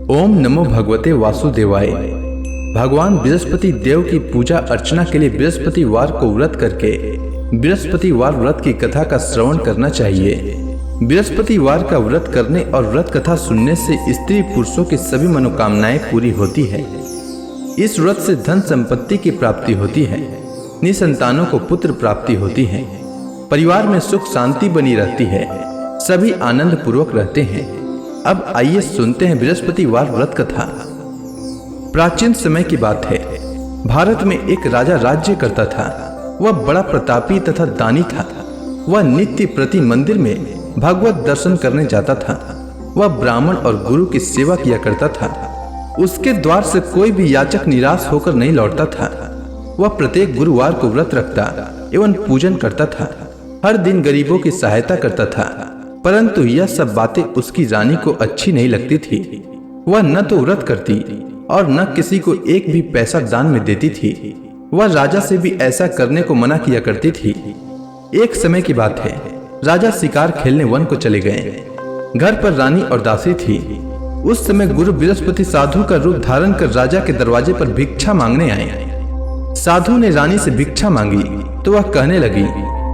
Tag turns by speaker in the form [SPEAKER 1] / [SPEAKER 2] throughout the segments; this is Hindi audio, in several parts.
[SPEAKER 1] ओम नमो भगवते वासुदेवाय। भगवान बृहस्पति देव की पूजा अर्चना के लिए बृहस्पतिवार को व्रत करके बृहस्पतिवार व्रत की कथा का श्रवण करना चाहिए। बृहस्पतिवार का व्रत करने और व्रत कथा सुनने से स्त्री पुरुषों की सभी मनोकामनाएं पूरी होती है। इस व्रत से धन संपत्ति की प्राप्ति होती है, निसंतानों को पुत्र प्राप्ति होती है, परिवार में सुख शांति बनी रहती है, सभी आनंद पूर्वक रहते हैं। अब आइए सुनते हैं बृहस्पतिवार व्रत कथा। प्राचीन समय की बात है। भारत में एक राजा राज्य करता था। वह बड़ा प्रतापी तथा दानी था। वह नित्य प्रति मंदिर में भगवत दर्शन करने जाता था। वह ब्राह्मण और गुरु की सेवा किया करता था। उसके द्वार से कोई भी याचक निराश होकर नहीं लौटता था। वह प्रत्येक गुरुवार को व्रत रखता एवं पूजन करता था। हर दिन गरीबों की सहायता करता था। परंतु यह सब बातें उसकी रानी को अच्छी नहीं लगती थी। वह न तो व्रत करती और न किसी को एक भी पैसा दान में देती थी। वह राजा से भी ऐसा करने को मना किया करती थी। एक समय की बात है। राजा शिकार खेलने वन को चले गए। घर पर रानी और दासी थी। उस समय गुरु बृहस्पति साधु का रूप धारण कर राजा के दरवाजे पर भिक्षा मांगने आए। साधु ने रानी से भिक्षा मांगी तो वह कहने लगी,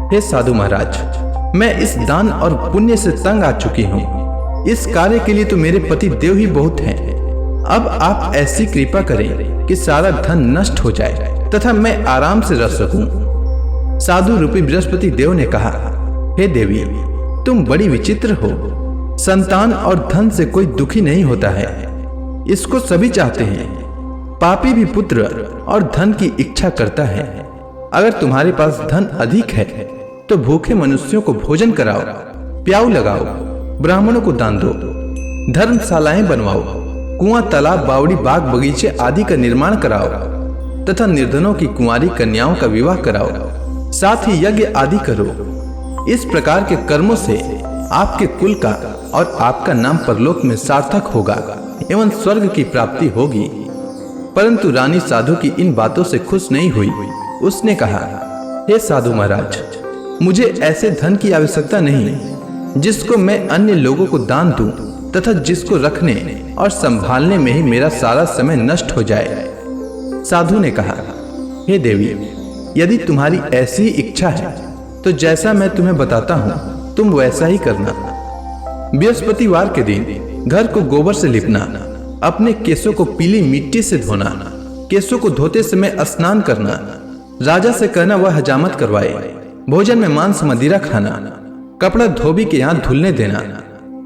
[SPEAKER 1] हे साधु महाराज, मैं इस दान और पुण्य से तंग आ चुकी हूँ। इस कार्य के लिए तो मेरे पति देव ही बहुत हैं। अब आप ऐसी कृपा करें कि सारा धन नष्ट हो जाए तथा मैं आराम से रह सकूं। साधु रूपी बृहस्पति देव ने कहा, हे देवी, तुम बड़ी विचित्र हो। संतान और धन से कोई दुखी नहीं होता है, इसको सभी चाहते हैं। पापी भी पुत्र और धन की इच्छा करता है। अगर तुम्हारे पास धन अधिक है तो भूखे मनुष्यों को भोजन कराओ, प्याऊ लगाओ, ब्राह्मणों को दान दो, धर्मशालाएं बनवाओ, कुआं, तालाब, बावड़ी, बाग, बगीचे आदि का निर्माण कराओ तथा निर्धनों की कुंवारी कन्याओं का विवाह कराओ, साथ ही यज्ञ आदि करो। इस प्रकार के कर्मों से आपके कुल का और आपका नाम परलोक में सार्थक होगा एवं स्वर्ग की प्राप्ति होगी। परंतु रानी साधु की इन बातों से खुश नहीं हुई। उसने कहा, हे साधु महाराज, मुझे ऐसे धन की आवश्यकता नहीं जिसको मैं अन्य लोगों को दान दूं तथा जिसको रखने और संभालने में ही मेरा सारा समय नष्ट हो जाए। साधु ने कहा, हे देवी, यदि तुम्हारी ऐसी इच्छा है तो जैसा मैं तुम्हें बताता हूँ तुम वैसा ही करना। बृहस्पतिवार के दिन घर को गोबर से लिपना, अपने केसों को पीली मिट्टी से धोना, केसों को धोते समय स्नान करना, राजा से कहना वह हजामत करवाए, भोजन में मांस मदिरा खाना, कपड़ा धोबी के यहाँ धुलने देना।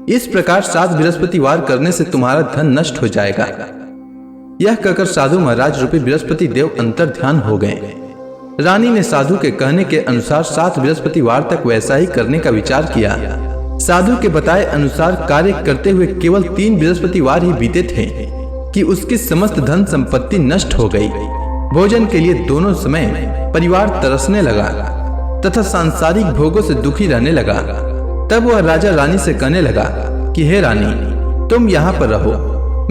[SPEAKER 1] इस प्रकार 7 बृहस्पतिवार करने से तुम्हारा धन नष्ट हो जाएगा। यह कहकर साधु महाराज रूपी बृहस्पति देव अंतर ध्यान हो गए। रानी ने साधु के कहने के अनुसार 7 बृहस्पतिवार तक वैसा ही करने का विचार किया। साधु के बताए अनुसार कार्य करते हुए केवल 3 बृहस्पतिवार ही बीते थे कि उसकी समस्त धन संपत्ति नष्ट हो गई। भोजन के लिए दोनों समय परिवार तरसने लगा तथा सांसारिक भोगों से दुखी रहने लगा। तब वह राजा रानी से कहने लगा कि हे रानी, तुम यहाँ पर रहो,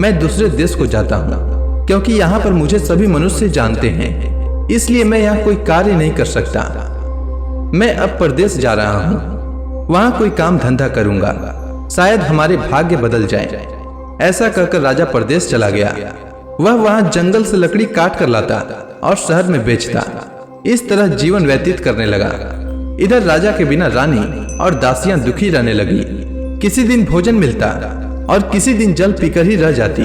[SPEAKER 1] मैं दूसरे देश को जाता हूँ, क्योंकि यहाँ पर मुझे सभी मनुष्य जानते हैं, इसलिए मैं यहाँ कोई कार्य नहीं कर सकता। मैं अब परदेश जा रहा हूँ, वहाँ कोई काम धंधा करूंगा, शायद हमारे भाग्य बदल जाए। ऐसा कहकर राजा परदेश चला गया। वह वहाँ जंगल से लकड़ी काट कर लाता और शहर में बेचता। इस तरह जीवन व्यतीत करने लगा। इधर राजा के बिना रानी और दासियां दुखी रहने लगी। किसी दिन भोजन मिलता और किसी दिन जल पीकर ही रह जाती।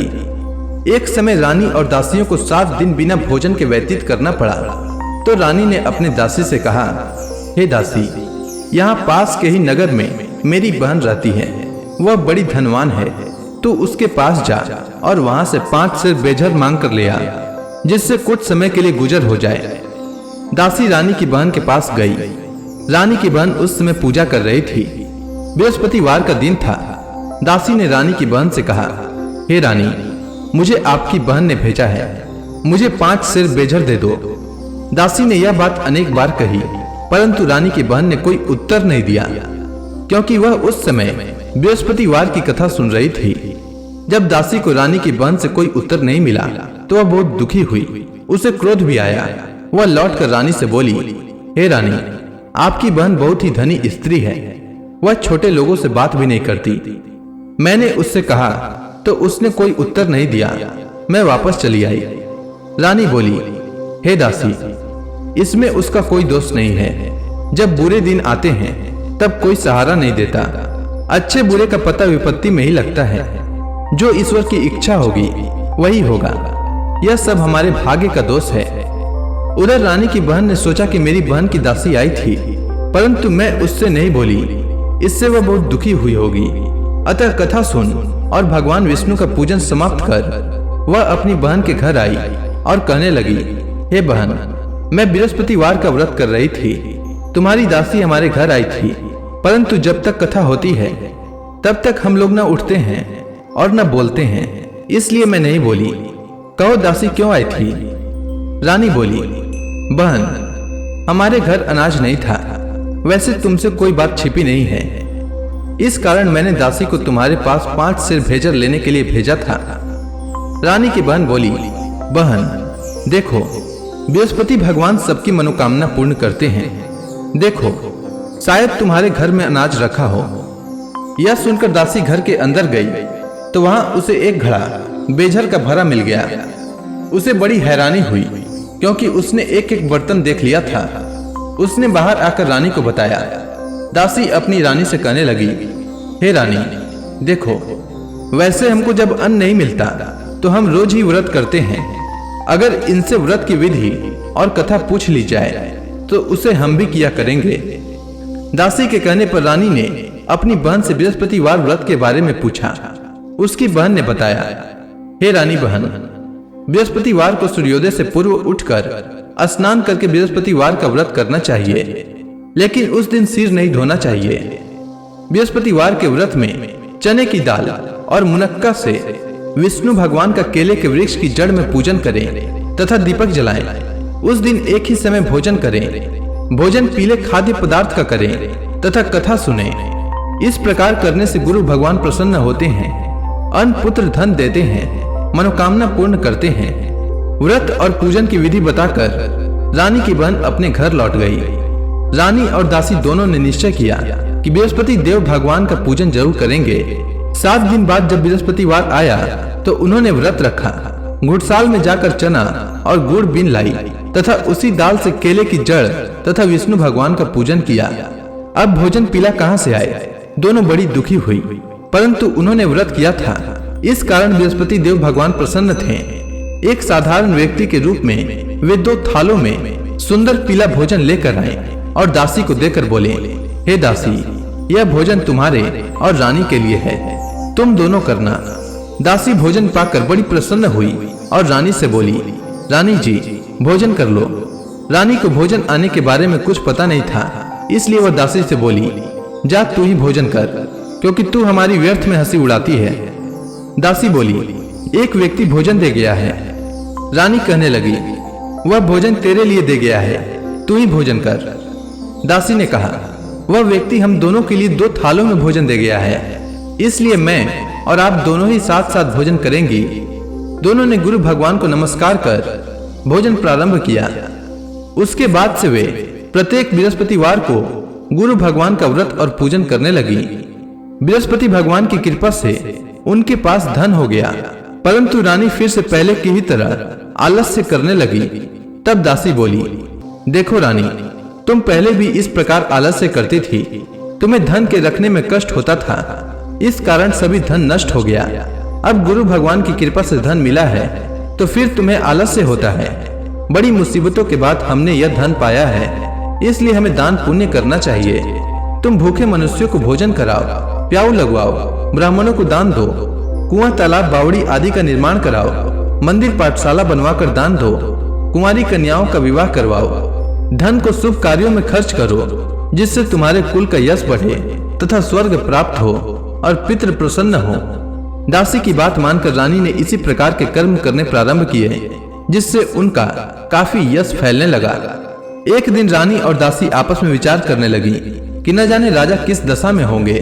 [SPEAKER 1] एक समय रानी और दासियों को 7 दिन बिना भोजन के व्यतीत करना पड़ा। तो रानी ने अपने दासी से कहा, हे दासी, यहाँ पास के ही नगर में मेरी बहन रहती है, वह बड़ी धनवान है, तू उसके पास जा और वहां से 5 सेर बेझर मांग कर ले आ, जिससे कुछ समय के लिए गुजर हो जाए। दासी रानी की बहन के पास गई। रानी की बहन उस समय पूजा कर रही थी। बृहस्पतिवार का दिन था। दासी ने रानी की बहन से कहा, हे रानी, मुझे आपकी बहन ने भेजा है, मुझे 5 सेर बेझर दे दो। दासी ने यह बात अनेक बार कही, परंतु रानी की बहन ने कोई उत्तर नहीं दिया, क्योंकि वह उस समय बृहस्पतिवार की कथा सुन रही थी। जब दासी को रानी की बहन से कोई उत्तर नहीं मिला तो वह बहुत दुखी हुई। उसे क्रोध भी आया। वह लौटकर रानी से बोली, हे रानी, आपकी बहन बहुत ही धनी स्त्री है, वह छोटे लोगों से बात भी नहीं करती। मैंने उससे कहा तो उसने कोई उत्तर नहीं दिया। मैं वापस चली आई। रानी बोली, हे दासी, इसमें उसका कोई दोष नहीं है। जब बुरे दिन आते हैं तब कोई सहारा नहीं देता। अच्छे बुरे का पता विपत्ति में ही लगता है। जो ईश्वर की इच्छा होगी वही होगा। यह सब हमारे भाग्य का दोष है। उधर रानी की बहन ने सोचा कि मेरी बहन की दासी आई थी, परंतु मैं उससे नहीं बोली। इससे वह बहुत दुखी हुई होगी। अतः कथा सुन और भगवान विष्णु का पूजन समाप्त कर वह अपनी बहन के घर आई और कहने लगी, हे बहन, मैं बृहस्पतिवार का व्रत कर रही थी। तुम्हारी दासी हमारे घर आई थी, परंतु जब तक कथा होती है तब तक हम लोग न उठते हैं और न बोलते हैं, इसलिए मैं नहीं बोली। कहो दासी क्यों आई थी? रानी बोली, बहन, हमारे घर अनाज नहीं था। वैसे तुमसे कोई बात छिपी नहीं है। इस कारण मैंने दासी को तुम्हारे पास 5 सेर भेजर लेने के लिए भेजा था। रानी की बहन बोली, बहन देखो, बृहस्पति भगवान सबकी मनोकामना पूर्ण करते हैं। देखो, शायद तुम्हारे घर में अनाज रखा हो। यह सुनकर दासी घर के अंदर गई तो वहां उसे एक घड़ा बेझर का भरा मिल गया। उसे बड़ी हैरानी हुई क्योंकि उसने एक एक बर्तन देख लिया था। उसने बाहर आकर रानी को बताया। दासी अपनी रानी से कहने लगी, हे रानी, देखो, वैसे हमको जब अन्न नहीं मिलता तो हम रोज ही व्रत करते हैं। अगर इनसे व्रत की विधि और कथा पूछ ली जाए तो उसे हम भी किया करेंगे। दासी के कहने पर रानी ने अपनी बहन से बृहस्पतिवार व्रत के बारे में पूछा। उसकी बहन ने बताया, हे रानी बहन, बृहस्पतिवार को सूर्योदय से पूर्व उठकर स्नान करके बृहस्पतिवार का व्रत करना चाहिए, लेकिन उस दिन सिर नहीं धोना चाहिए। बृहस्पतिवार के व्रत में चने की दाल और मुनक्का से विष्णु भगवान का केले के वृक्ष की जड़ में पूजन करें तथा दीपक जलाएं। उस दिन एक ही समय भोजन करें। भोजन पीले खाद्य पदार्थ का करें तथा कथा सुने। इस प्रकार करने से गुरु भगवान प्रसन्न होते हैं, अन्न पुत्र धन देते हैं, मनोकामना पूर्ण करते हैं। व्रत और पूजन की विधि बताकर रानी की बहन अपने घर लौट गई। रानी और दासी दोनों ने निश्चय किया कि बृहस्पति देव भगवान का पूजन जरूर करेंगे। 7 दिन बाद जब बृहस्पतिवार आया तो उन्होंने व्रत रखा। घुड़साल में जाकर चना और गुड़ बीन लाई तथा उसी दाल से केले की जड़ तथा विष्णु भगवान का पूजन किया। अब भोजन पीला कहाँ से आए? दोनों बड़ी दुखी हुई, परंतु उन्होंने व्रत किया था, इस कारण बृहस्पति देव भगवान प्रसन्न थे। एक साधारण व्यक्ति के रूप में वे 2 थालों में सुंदर पीला भोजन लेकर आए और दासी को देकर बोले, हे दासी, यह भोजन तुम्हारे और रानी के लिए है, तुम दोनों करना। दासी भोजन पाकर बड़ी प्रसन्न हुई और रानी से बोली, रानी जी, भोजन कर लो। रानी को भोजन आने के बारे में कुछ पता नहीं था, इसलिए वह दासी से बोली, जा तू ही भोजन कर, क्योंकि तू हमारी व्यर्थ में हंसी उड़ाती है। दासी बोली, एक व्यक्ति भोजन दे गया है। रानी कहने लगी, वह भोजन तेरे लिए दे गया है, तू ही भोजन कर। दासी ने कहा, वह व्यक्ति हम दोनों के लिए 2 थालों में भोजन दे गया है, इसलिए मैं और आप दोनों ही साथ साथ भोजन करेंगी। दोनों ने गुरु भगवान को नमस्कार कर भोजन प्रारंभ किया। उसके बाद से वे प्रत्येक बृहस्पतिवार को गुरु भगवान का व्रत और पूजन करने लगी। बृहस्पति भगवान की कृपा से उनके पास धन हो गया, परंतु रानी फिर से पहले की ही तरह आलस्य करने लगी। तब दासी बोली, देखो रानी, तुम पहले भी इस प्रकार आलस्य करती थी। तुम्हें धन के रखने में कष्ट होता था, इस कारण सभी धन नष्ट हो गया। अब गुरु भगवान की कृपा से धन मिला है तो फिर तुम्हें आलस्य होता है। बड़ी मुसीबतों के बाद हमने यह धन पाया है, इसलिए हमें दान पुण्य करना चाहिए। तुम भूखे मनुष्यों को भोजन कराओ, प्याऊ लगवाओ, ब्राह्मणों को दान दो, कुआं तालाब बावड़ी आदि का निर्माण कराओ, मंदिर पाठशाला बनवाकर दान दो, कुंवारी कन्याओं का विवाह करवाओ। धन को शुभ कार्यों में खर्च करो, जिससे तुम्हारे कुल का यश बढ़े तथा स्वर्ग प्राप्त हो और पितृ प्रसन्न हो। दासी की बात मानकर रानी ने इसी प्रकार के कर्म करने प्रारंभ किए, जिससे उनका काफी यश फैलने लगा। एक दिन रानी और दासी आपस में विचार करने लगी कि न जाने राजा किस दशा में होंगे,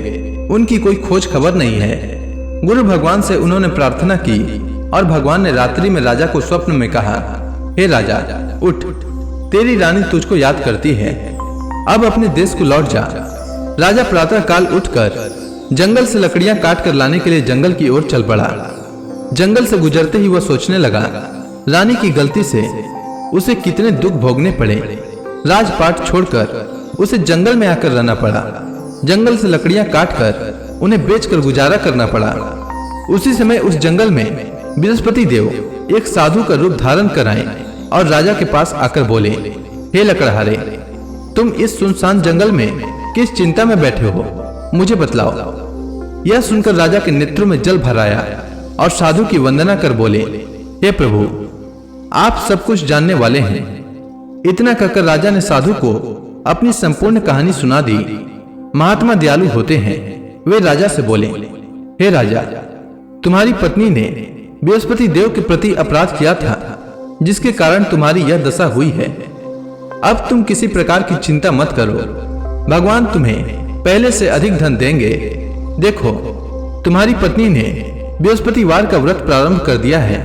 [SPEAKER 1] उनकी कोई खोज खबर नहीं है। गुरु भगवान से उन्होंने प्रार्थना की और भगवान ने रात्रि में राजा को स्वप्न में कहा, हे राजा, उठ, तेरी रानी तुझको याद करती है, अब अपने देश को लौट जा। राजा प्रातः काल उठकर जंगल से लकड़ियां काट कर लाने के लिए जंगल की ओर चल पड़ा। जंगल से गुजरते ही वह सोचने लगा, रानी की गलती से उसे कितने दुख भोगने पड़े। राजपाट छोड़कर उसे जंगल में आकर रहना पड़ा। जंगल से लकड़ियां काटकर उन्हें बेचकर गुजारा करना पड़ा। उसी समय उस जंगल में बृहस्पति देव एक साधु का रूप धारण कर आए और राजा के पास आकर बोले, हे लकड़हारे, तुम इस सुनसान जंगल में किस चिंता में बैठे हो, मुझे बतलाओ। यह सुनकर राजा के नेत्रों में जल भर आया और साधु की वंदना कर बोले, हे प्रभु, आप सब कुछ जानने वाले हैं। इतना कहकर राजा ने साधु को अपनी संपूर्ण कहानी सुना दी। महात्मा दयालु होते हैं। वे राजा से बोले, हे राजा, तुम्हारी पत्नी ने बृहस्पति देव के प्रति अपराध किया था, जिसके कारण तुम्हारी यह दशा हुई है। अब तुम किसी प्रकार की चिंता मत करो, भगवान तुम्हें पहले से अधिक धन देंगे। देखो, तुम्हारी पत्नी ने बृहस्पतिवार का व्रत प्रारंभ कर दिया है।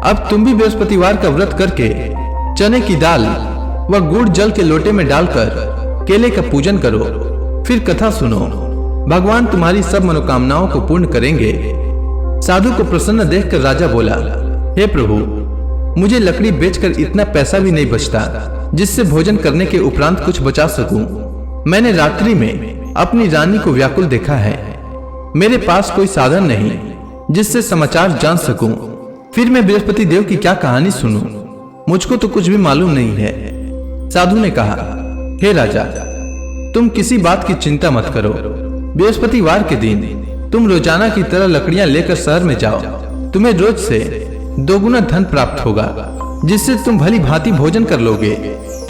[SPEAKER 1] अब तुम भी बृहस्पतिवार का व्रत करके चने की दाल व गुड़ जल के लोटे में डालकर केले का पूजन करो, फिर कथा सुनो। भगवान तुम्हारी सब मनोकामनाओं को पूर्ण करेंगे। साधु को प्रसन्न देखकर राजा बोला, हे प्रभु, मुझे लकड़ी बेचकर इतना पैसा भी नहीं बचता जिससे भोजन करने के उपरांत कुछ बचा सकूं। मैंने रात्रि में अपनी रानी को व्याकुल देखा है। मेरे पास कोई साधन नहीं जिससे समाचार जान सकूं। फिर मैं बृहस्पति देव की क्या कहानी सुनूं? मुझको तो कुछ भी मालूम नहीं है। साधु ने कहा, हे राजा, तुम किसी बात की चिंता मत करो। बृहस्पतिवार के दिन तुम रोजाना की तरह लकड़ियां लेकर शहर में जाओ। तुम्हें रोज से 2 गुना धन प्राप्त होगा, जिससे तुम भली भांति भोजन कर लोगे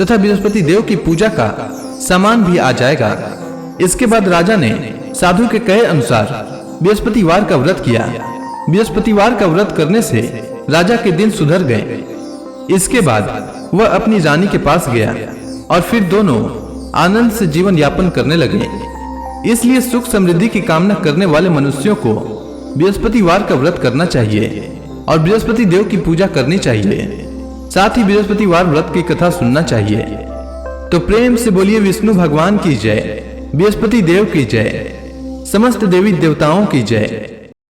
[SPEAKER 1] तथा बृहस्पति देव की पूजा का सामान भी आ जाएगा। इसके बाद राजा ने साधु के कहे अनुसार बृहस्पतिवार का व्रत किया। बृहस्पतिवार का व्रत करने से राजा के दिन सुधर गए। इसके बाद वह अपनी रानी के पास गया और फिर दोनों आनंद से जीवन यापन करने लगे। इसलिए सुख समृद्धि की कामना करने वाले मनुष्यों को बृहस्पतिवार का व्रत करना चाहिए और बृहस्पति देव की पूजा करनी चाहिए। साथ ही बृहस्पतिवार व्रत की कथा सुनना चाहिए। तो प्रेम से बोलिए विष्णु भगवान की जय, बृहस्पति देव की जय, समस्त देवी देवताओं की जय।